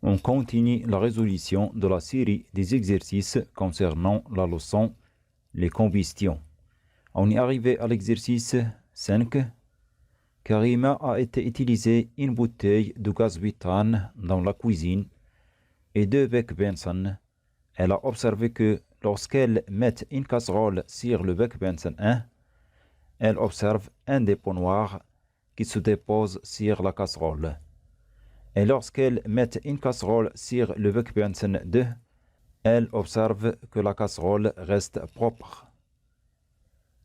On continue la résolution de la série des exercices concernant la leçon les combustions. On est arrivé à l'exercice 5. Karima a été utilisé une bouteille de gaz butane dans la cuisine et 2 becs Bunsen. Elle a observé que lorsqu'elle met une casserole sur le bec Bunsen 1, elle observe un dépôt noir qui se dépose sur la casserole. Et lorsqu'elle met une casserole sur le bec Bunsen 2, elle observe que la casserole reste propre.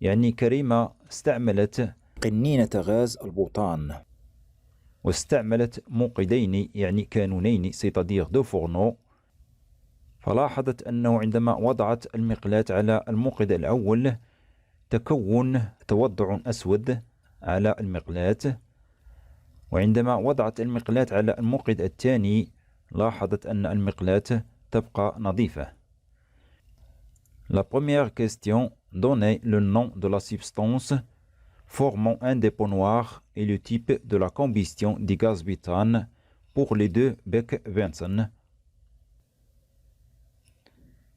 يعني كريمة استعملت قنينة غاز البوتان واستعملت موقدين يعني كانونين c'est-à-dire deux fourneaux. فلاحظت أنه عندما وضعت المقلاة على الموقد الأول تكون توضع أسود على المقلاة، وعندما وضعت المقلاة على الموقد الثاني لاحظت أن المقلاة تبقى نظيفة. La première question donnait le nom de la substance formant un dépôt noir et le type de la combustion du gaz butane pour les 2 becs Bunsen.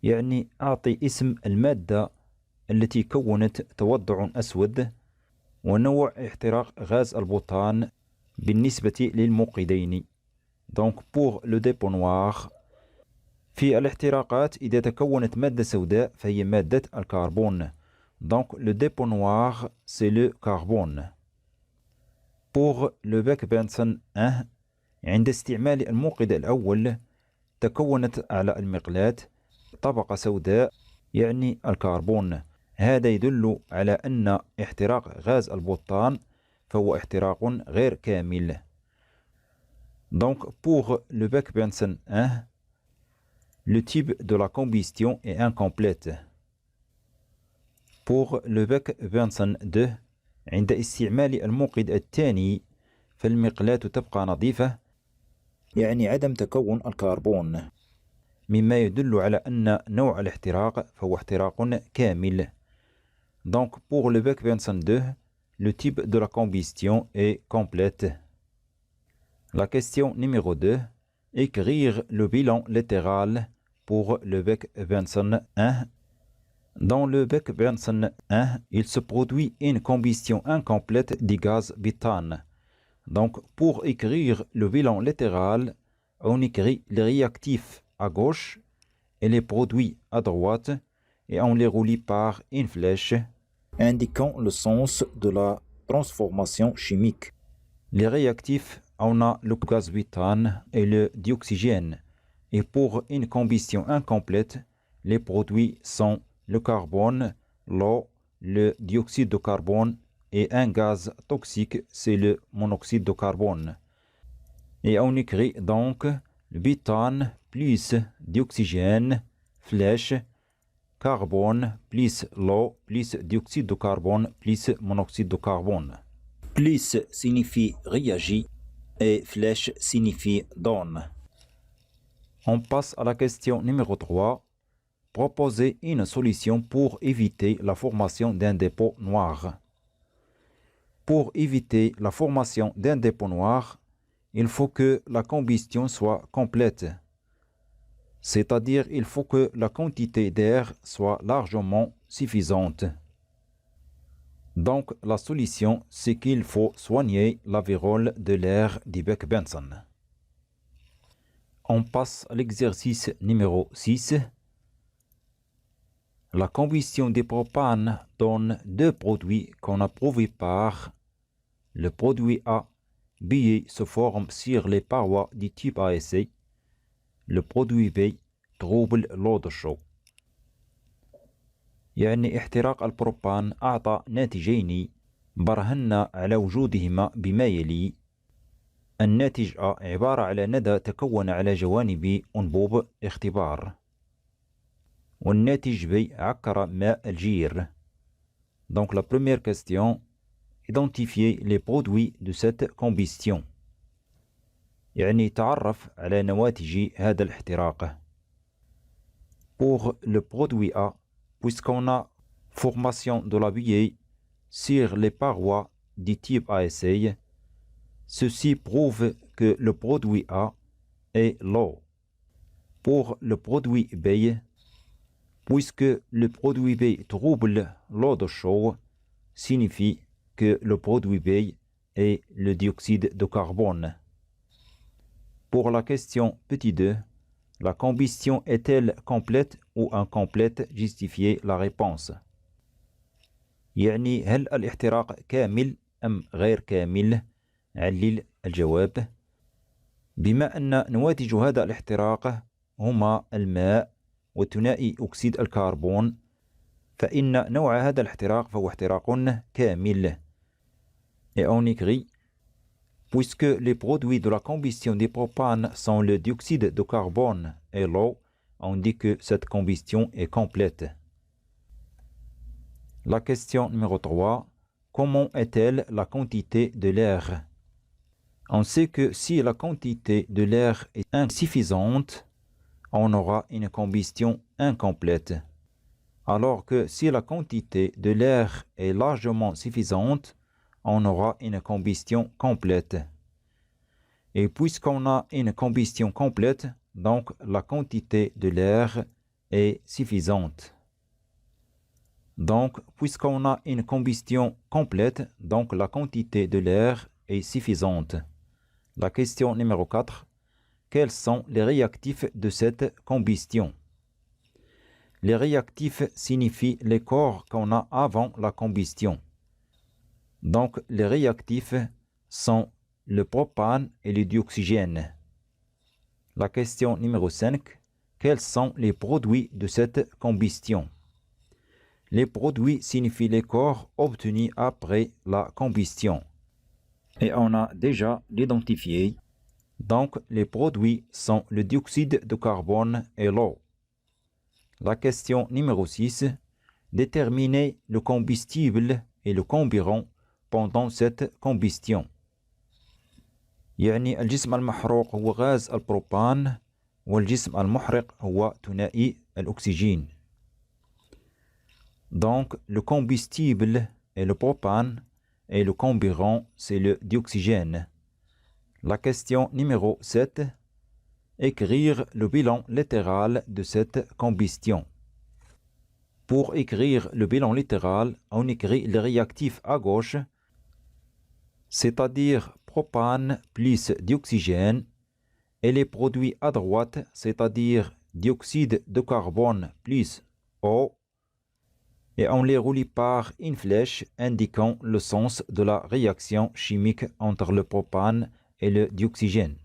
يعني أعطي اسم المادة التي كونت توضع أسود ونوع احتراق غاز البوتان بالنسبة للموقدين. Donc pour le dépôt noir، في الاحتراقات إذا تكونت مادة سوداء فهي مادة الكربون. Donc le dépôt noir c'est le carbone. Pour le bec Bunsen 1، عند استعمال الموقد الأول تكونت على المقلاة طبقة سوداء يعني الكربون. هذا يدل على أن احتراق غاز البوتان فهو احتراق غير كامل. Donc pour le bec Bunsen 1، le type de la combustion est incomplète. Pour le bec Bunsen 2، عند استعمال الموقد الثاني فالمقلاة تبقى نظيفة يعني عدم تكون الكربون، مما يدل على أن نوع الاحتراق فهو احتراق كامل. Donc pour le bec Bunsen 2، le type de la combustion est complète. La question numéro 2. Écrire le bilan latéral pour le bec Bunsen 1. Dans le bec Bunsen 1, il se produit une combustion incomplète du gaz butane. Donc pour écrire le bilan latéral, on écrit les réactifs à gauche et les produits à droite et on les relie par une flèche indiquant le sens de la transformation chimique. Les réactifs, on a le gaz butane et le dioxygène. Et pour une combustion incomplète, les produits sont le carbone, l'eau, le dioxyde de carbone et un gaz toxique, c'est le monoxyde de carbone. Et on écrit donc le butane plus dioxygène, flèche, carbone plus l'eau plus dioxyde de carbone plus monoxyde de carbone. Plus signifie réagit et flèche signifie donne. On passe à la question numéro 3. Proposer une solution pour éviter la formation d'un dépôt noir. Pour éviter la formation d'un dépôt noir, il faut que la combustion soit complète. C'est-à-dire il faut que la quantité d'air soit largement suffisante. Donc la solution, c'est qu'il faut soigner la vérole de l'air du bec Bunsen. On passe à l'exercice numéro 6. La combustion du propane donne 2 produits qu'on a prouvés par le produit A. Billets se forment sur les parois du type ASA. Le produit B trouble l'eau de chaud. يعني احتراق البروبان أعطى ناتجين برهنا على وجودهما بما يلي. الناتج A عبارة على ندى تكون على جوانب أنبوب اختبار، والناتج B عكر ماء الجير. Donc la première question, identifier les produits de cette combustion. يعني تعرف على نواتج هذا الاحتراق. Pour le produit A, puisqu'on a formation de la buée sur les parois du type ASA, ceci prouve que le produit A et l'eau. Pour le produit B, puisque le produit B trouble l'eau de chaud, signifie que le produit B est le dioxyde de carbone. Pour la question petit 2, la combustion est-elle complète ou incomplète? Justifiez la réponse. يعني هل الاحتراق كامل أم غير كامل؟ علل الجواب. بما أن نواتج هذا الاحتراق هما الماء وثنائي أكسيد الكربون، فإن نوع هذا الاحتراق فهو احتراق كامل. Et on écrit: puisque les produits de la combustion des propanes sont le dioxyde de carbone et l'eau, on dit que cette combustion est complète. La question numéro 3. Comment est-elle la quantité de l'air? On sait que si la quantité de l'air est insuffisante, on aura une combustion incomplète. Alors que si la quantité de l'air est largement suffisante, on aura une combustion complète. Et puisqu'on a une combustion complète, donc la quantité de l'air est suffisante. Donc, puisqu'on a une combustion complète, donc la quantité de l'air est suffisante. La question numéro 4. Quels sont les réactifs de cette combustion? Les réactifs signifient les corps qu'on a avant la combustion. Donc, les réactifs sont le propane et le dioxygène. La question numéro 5. Quels sont les produits de cette combustion? Les produits signifient les corps obtenus après la combustion. Et on a déjà l'identifié. Donc, les produits sont le dioxyde de carbone et l'eau. La question numéro 6. Déterminer le combustible et le carburant pendant cette combustion. يعني الجسم المحروق هو غاز البروبان والجسم المحرق هو ثنائي الأكسجين. Donc, le combustible est le propane et le carburant, c'est le dioxygène. La question numéro 7. Écrire le bilan littéral de cette combustion. Pour écrire le bilan littéral, on écrit les réactifs à gauche, c'est-à-dire propane plus dioxygène, et les produits à droite, c'est-à-dire dioxyde de carbone plus eau, et on les relie par une flèche indiquant le sens de la réaction chimique entre le propane et le dioxygène.